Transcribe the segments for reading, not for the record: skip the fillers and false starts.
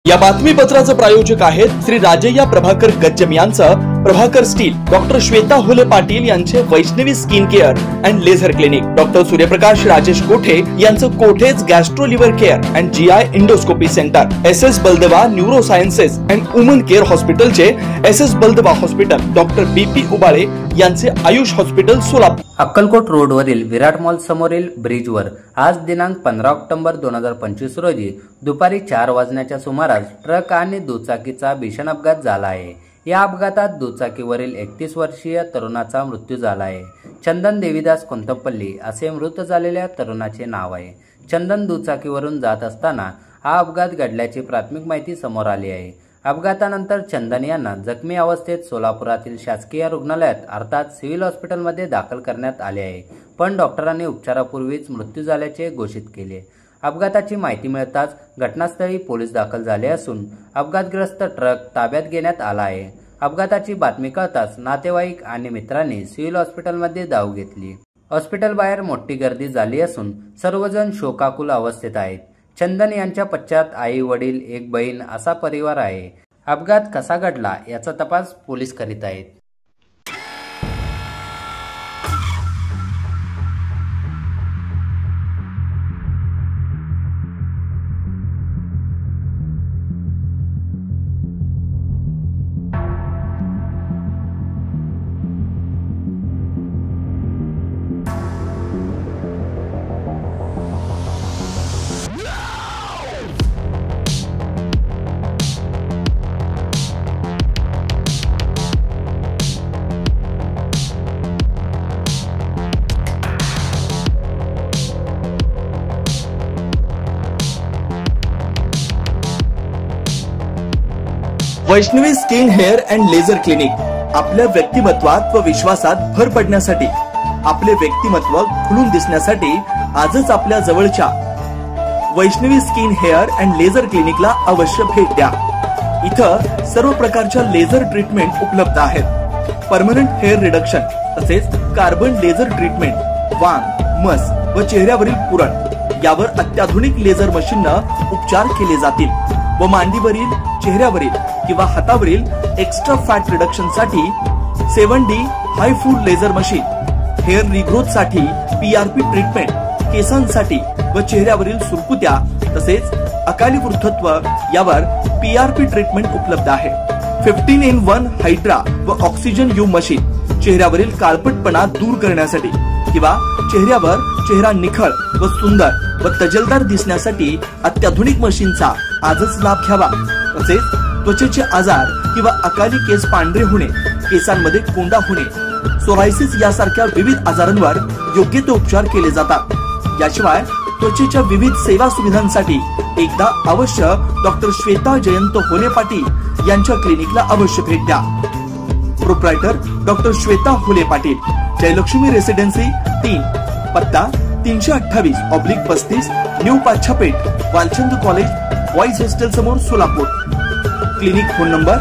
या बातमीपत्राचे प्रायोजक आहेत श्री राजय्या प्रभाकर गज्जम यांचं प्रभाकर स्टील, डॉक्टर श्वेता हुले पाटील यांचे Vaishnavi skin care and laser clinic, doctor Suryaprakash Rajesh Kothe यांचं Kothe's gastro liver care and GI endoscopy centre, SS Baldeva neuro sciences and woman care हॉस्पिटलचे SS Baldeva hospital, doctor BP Ubale यांचे Ayush hospital Solapur. Akkalkot रोडवरील विराट मॉल समोरील ब्रिजवर आज दिनांक 15 ऑक्टोबर 2025 रोजी दुपारी 4 वाजण्याच्या सुमारास ट्रक आणि दुचाकीचा भीषण अपघात झाला आहे. या अपघातात दुचाकीवरील 31 वर्षीय तरुणाचा मृत्यू झाला आहे. चंदन देवीदास कोंतपल्ली असे मृत झालेल्या तरुणाचे नाव आहे. चंदन दुचाकीवरून जात असताना हा अपघात घडल्याची प्राथमिक माहिती समोर आली आहे. अपघातानंतर चंदन यांना जखमी अवस्थेत सोलापुरातील शासकीय रुग्णालयात अर्थात सिव्हिल हॉस्पिटलमध्ये दाखल करण्यात आले आहे, पण डॉक्टरांनी उपचारापूर्वीच मृत्यू झाल्याचे घोषित केले. अपघाताची माहिती मिळताच घटनास्थळी पोलीस दाखल झाले असून अपघातग्रस्त ट्रक ताब्यात घेण्यात आला आहे. अपघाताची बातमी कळताच नातेवाईक आणि मित्रांनी सिव्हिल हॉस्पिटलमध्ये धाव घेतली. हॉस्पिटल बाहेर मोठी गर्दी झाली असून सर्वजण शोकाकुल अवस्थेत आहेत. चंदन यांच्या पश्चात आई, वडील, एक बहीण असा परिवार आहे. अपघात कसा घडला याचा तपास पोलीस करीत आहेत. Vaishnavi skin hair and laser clinic आपल्या व्यक्तिमत्वात व विश्वासात भर पडण्यासाठी, आपले व्यक्तिमत्व खुलून दिसण्यासाठी आजच आपल्या जवळच्या Vaishnavi skin hair and laser क्लिनिकला अवश्य भेट द्या. इथं सर्व प्रकारच्या लेझर ट्रीटमेंट उपलब्ध आहेत. परमनंट हेअर रिडक्शन तसेच कार्बन लेझर ट्रीटमेंट, वांग, मस व चेहऱ्यावरील पुरण यावर अत्याधुनिक लेझर मशीननं उपचार केले जातील व मांडीवरील, चेहऱ्यावरील किंवा हातावरील एक्स्ट्रा फॅट रिडक्शन साठी 7D हाय फूड लेझर मशीन, हेअर रिग्रोथ साठी PRP ट्रीटमेंट, केसांसाठी व चेहऱ्यावरील सुरकुत्या तसेच अकाली वृद्धत्व यावर PRP ट्रीटमेंट उपलब्ध आहे. 15in1 हायड्रा व ऑक्सिजन यू मशीन चेहऱ्यावरील काळपटपणा दूर करण्यासाठी किंवा चेहऱ्यावर चेहरा निखळ व सुंदर व तजेलदार दिसण्यासाठी अत्याधुनिक मशीनचा आजच लाभ घ्यावा. तसेच त्वचेचे आजार किंवा अकाली केस पांढरे होणे, केसांमध्ये कोंडा होणे, सोरायसिस यासारख्या विविध आजारांवर योग्य ते उपचार केले जातात. याशिवाय त्वचेच्या विविध सेवा सुविधांसाठी एकदा अवश्य डॉक्टर श्वेता जयंत हुले पाटील यांच्या क्लिनिकला अवश्य भेट द्या. Proprietor doctor Shweta Hule Patil, Jayalakshmi residency 3, पत्ता 328/35 new Pachhapeth, Walchand college boys hostel समोर, सोलापूर. Clinic phone number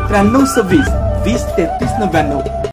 9326 20 33 99.